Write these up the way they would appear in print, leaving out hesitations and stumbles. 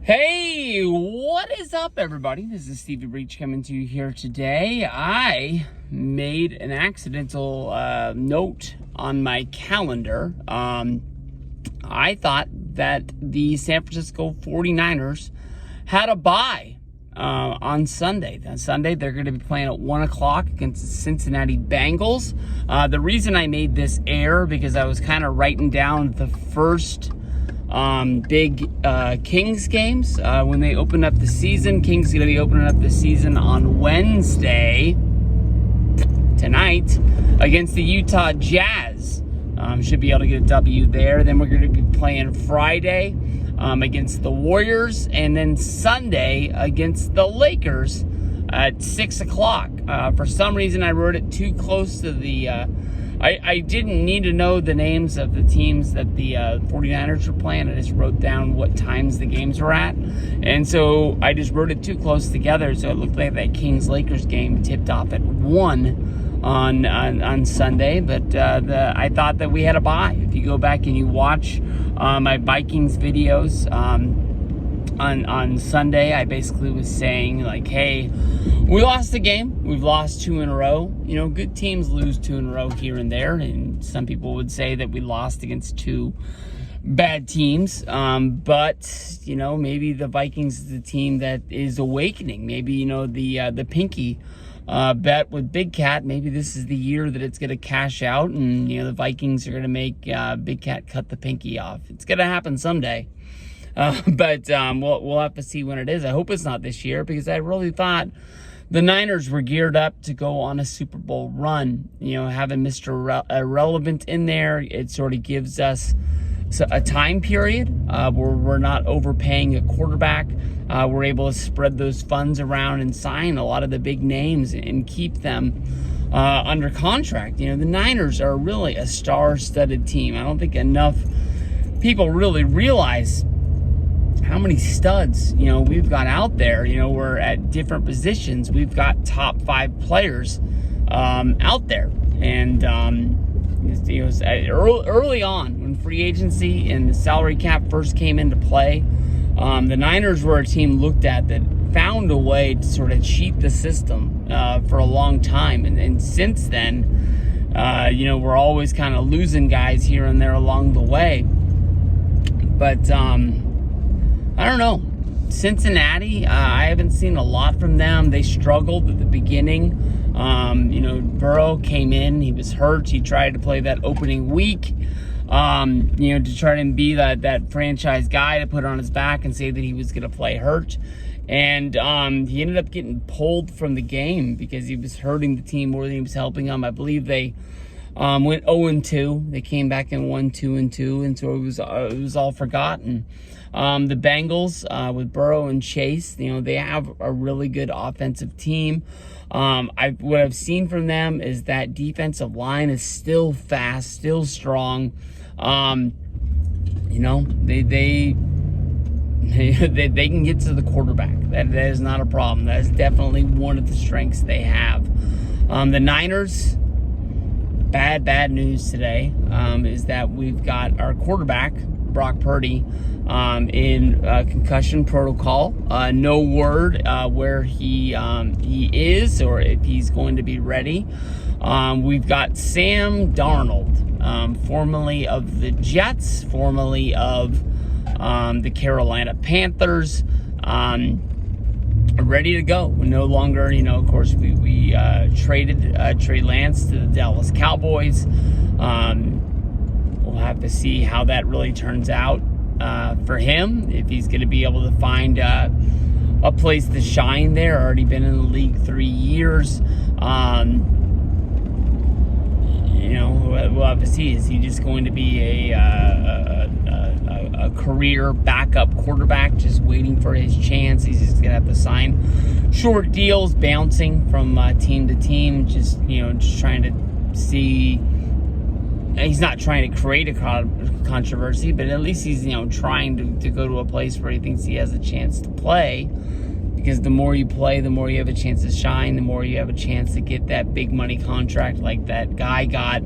Hey, what is up, everybody? This is Stevie Breach coming to you here today. I made an accidental note on my calendar. I thought that the San Francisco 49ers had a bye on Sunday. On Sunday, they're going to be playing at 1 o'clock against the Cincinnati Bengals. The reason I made this air, because I was kind of writing down the first big Kings games when they open up the season. Kings going to be opening up the season on Wednesday, tonight, against the Utah Jazz. Should be able to get a W there. Then we're going to be playing Friday against the Warriors, and then Sunday against the Lakers at 6 o'clock. For some reason, I wrote it too close to the I didn't need to know the names of the teams that the 49ers were playing. I just wrote down what times the games were at. And so I just wrote it too close together. So it looked like that Kings-Lakers game tipped off at 1 on Sunday. But I thought that we had a bye. If you go back and you watch my Vikings videos on Sunday, I basically was saying, like, hey, we lost the game. We've lost 2 in a row. You know, good teams lose 2 in a row here and there. And some people would say that we lost against 2 bad teams. But, you know, maybe the Vikings is the team that is awakening. Maybe, you know, the pinky bet with Big Cat. Maybe this is the year that it's going to cash out. And, you know, the Vikings are going to make Big Cat cut the pinky off. It's going to happen someday. But we'll have to see when it is. I hope it's not this year, because I really thought the Niners were geared up to go on a Super Bowl run. You know, having Mr. Irrelevant in there, it sort of gives us a time period where we're not overpaying a quarterback. We're able to spread those funds around and sign a lot of the big names and keep them under contract. You know, the Niners are really a star-studded team. I don't think enough people really realize how many studs, you know, we've got out there. You know, we're at different positions. We've got top 5 players out there. And it was early on when free agency and the salary cap first came into play. The Niners were a team looked at that found a way to sort of cheat the system for a long time. And since then, you know, we're always kind of losing guys here and there along the way. But I don't know. Cincinnati, I haven't seen a lot from them. They struggled at the beginning. You know, Burrow came in. He was hurt. He tried to play that opening week, you know, to try and be that franchise guy to put on his back and say that he was going to play hurt. And he ended up getting pulled from the game because he was hurting the team more than he was helping them. I believe they went 0-2. They came back and won 2-2, and so it was all forgotten. The Bengals with Burrow and Chase, you know, they have a really good offensive team. What I've seen from them is that defensive line is still fast, still strong. You know, they can get to the quarterback. That is not a problem. That is definitely one of the strengths they have. The Niners, bad news today is that we've got our quarterback, Brock Purdy, in concussion protocol. No word where he is or if he's going to be ready. We've got Sam Darnold, formerly of the Jets, formerly of the Carolina Panthers, ready to go. We're no longer, you know, of course, we traded Trey Lance to the Dallas Cowboys. We'll have to see how that really turns out for him, if he's going to be able to find a place to shine there. Already been in the league 3 years. You know, we'll have to see. Is he just going to be a career backup quarterback just waiting for his chance? He's just going to have to sign short deals, bouncing from team to team, just, you know, just trying to see. He's not trying to create a controversy, but at least he's, you know, trying to go to a place where he thinks he has a chance to play. Because the more you play, the more you have a chance to shine, the more you have a chance to get that big money contract like that guy got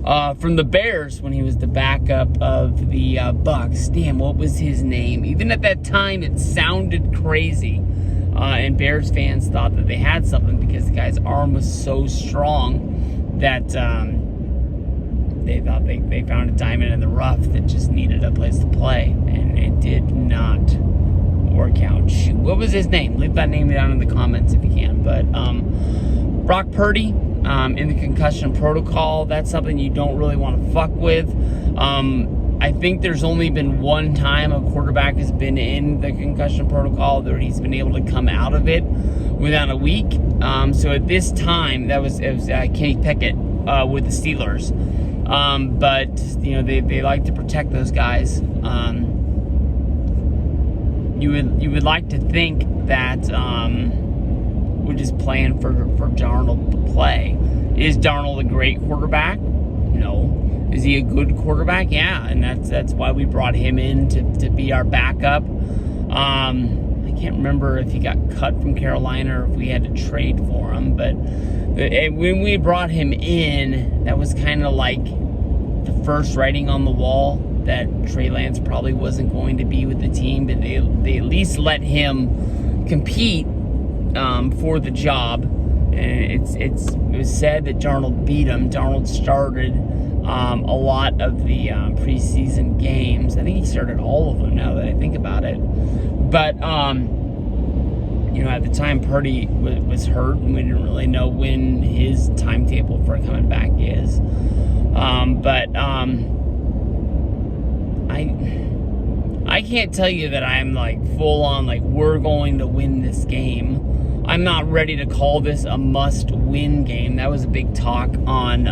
from the Bears when he was the backup of the Bucks. Damn, what was his name? Even at that time, it sounded crazy. And Bears fans thought that they had something because the guy's arm was so strong that they thought they found a diamond in the rough that just needed a place to play. And it did not work out. Shoot, what was his name? Leave that name down in the comments if you can. But Brock Purdy in the concussion protocol, that's something you don't really want to fuck with. I think there's only been one time a quarterback has been in the concussion protocol that he's been able to come out of it within a week. So at this time, it was Kenny Pickett with the Steelers. But you know they like to protect those guys. You would like to think that we're just playing for Darnold to play. Is Darnold a great quarterback? No. Is he a good quarterback? Yeah, and that's why we brought him in to be our backup. I can't remember if he got cut from Carolina or if we had to trade for him, but when we brought him in, that was kind of like the first writing on the wall that Trey Lance probably wasn't going to be with the team, but they at least let him compete for the job. And it was said that Darnold beat him. Darnold started a lot of the preseason games. I think he started all of them now that I think about it. But, you know, at the time Purdy was hurt, and we didn't really know when his timetable for coming back is. I can't tell you that I'm like full on like we're going to win this game. I'm not ready to call this a must-win game. That was a big talk on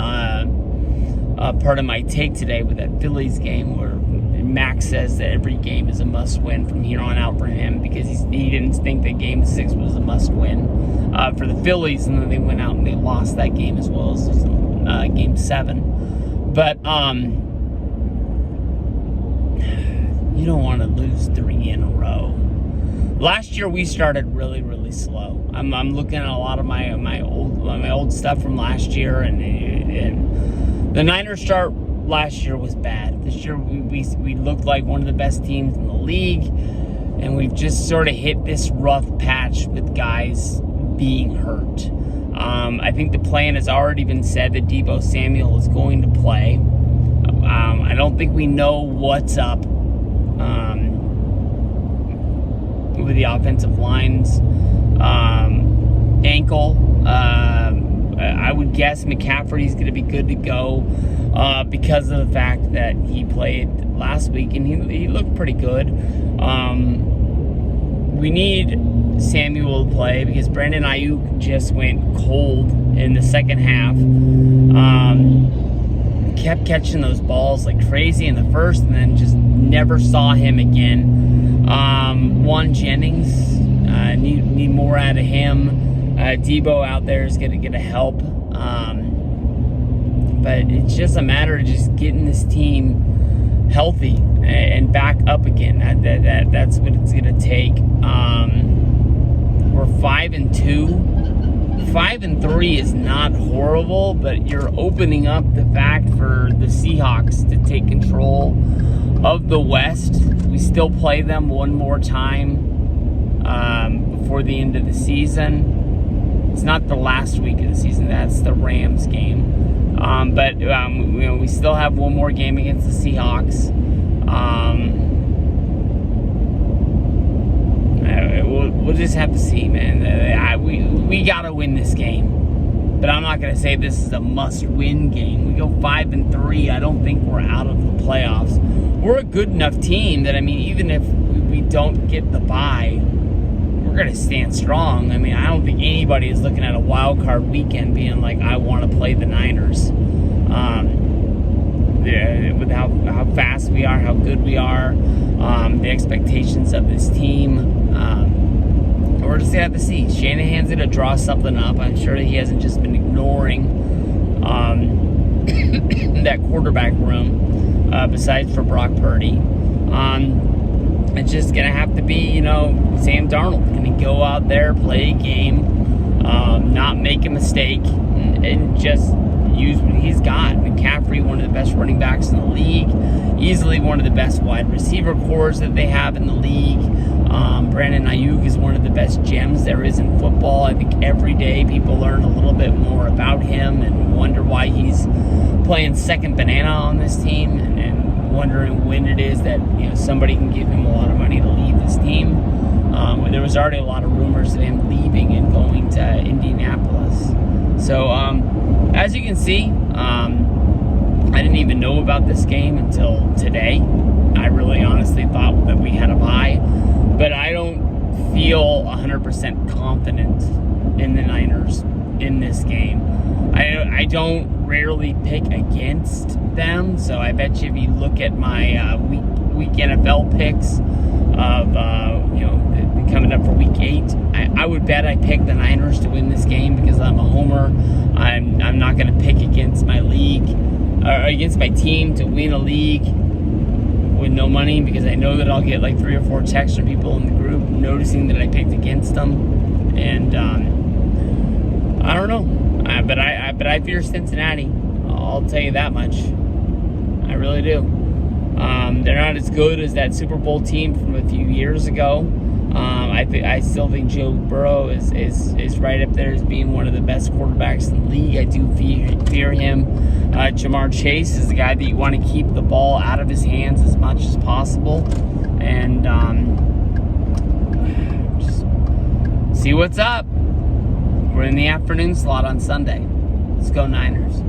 part of my take today with that Phillies game where Max says that every game is a must-win from here on out for him because he didn't think that Game 6 was a must-win for the Phillies, and then they went out and they lost that game as well as Game 7. But you don't want to lose 3 in a row. Last year we started really, really slow. I'm looking at a lot of my old stuff from last year, and the Niners start last year was bad. This year we looked like one of the best teams in the league, and we've just sort of hit this rough patch with guys being hurt. I think the plan has already been said that Deebo Samuel is going to play. I don't think we know what's up with the offensive line's ankle. I would guess McCaffrey's going to be good to go because of the fact that he played last week and he looked pretty good. We need Samuel to play because Brandon Ayuk just went cold in the second half. Kept catching those balls like crazy in the first and then just never saw him again. Juan Jennings, need more out of him. Deebo out there is going to get a help. But it's just a matter of just getting this team healthy and back up again. That's what it's going to take. We're 5-2. 5-3 is not horrible, but you're opening up the fact for the Seahawks to take control of the West. We still play them one more time before the end of the season. It's not the last week of the season. That's the Rams game. But we still have one more game against the Seahawks. We'll just have to see, man. We gotta win this game. But I'm not gonna say this is a must-win game. We go 5-3. I don't think we're out of the playoffs. We're a good enough team that even if we don't get the bye, we're gonna stand strong. I don't think anybody is looking at a wild card weekend being like, I want to play the Niners. With how fast we are, how good we are, the expectations of this team. We're just gonna have to see. Shanahan's gonna draw something up. I'm sure that he hasn't just been ignoring that quarterback room, besides for Brock Purdy. It's just gonna have to be, Sam Darnold gonna go out there, play a game, not make a mistake, and just use what he's got. McCaffrey, one of the best running backs in the league, easily one of the best wide receiver cores that they have in the league. Brandon Ayuk is one of the best gems there is in football. I think every day people learn a little bit more about him and wonder why he's playing second banana on this team, and wondering when it is that somebody can give him a lot of money to lead this team. There was already a lot of rumors of him leaving and going to Indianapolis. So as you can see, I didn't even know about this game until today. I really honestly thought that we had a bye, but I don't feel 100% confident in the Niners in this game. I don't rarely pick against them, so I bet you if you look at my week NFL picks of coming up for week 8, I would bet I pick the Niners to win this game because I'm a homer. I'm not going to pick against my league or against my team to win a league with no money, because I know that I'll get like 3 or 4 texts from people in the group noticing that I picked against them, and I don't know. But I fear Cincinnati. I'll tell you that much. I really do. They're not as good as that Super Bowl team from a few years ago. I still think Joe Burrow is right up there as being one of the best quarterbacks in the league. I do fear him. Jamar Chase is the guy that you want to keep the ball out of his hands as much as possible, and just see what's up. We're in the afternoon slot on Sunday. Let's go Niners.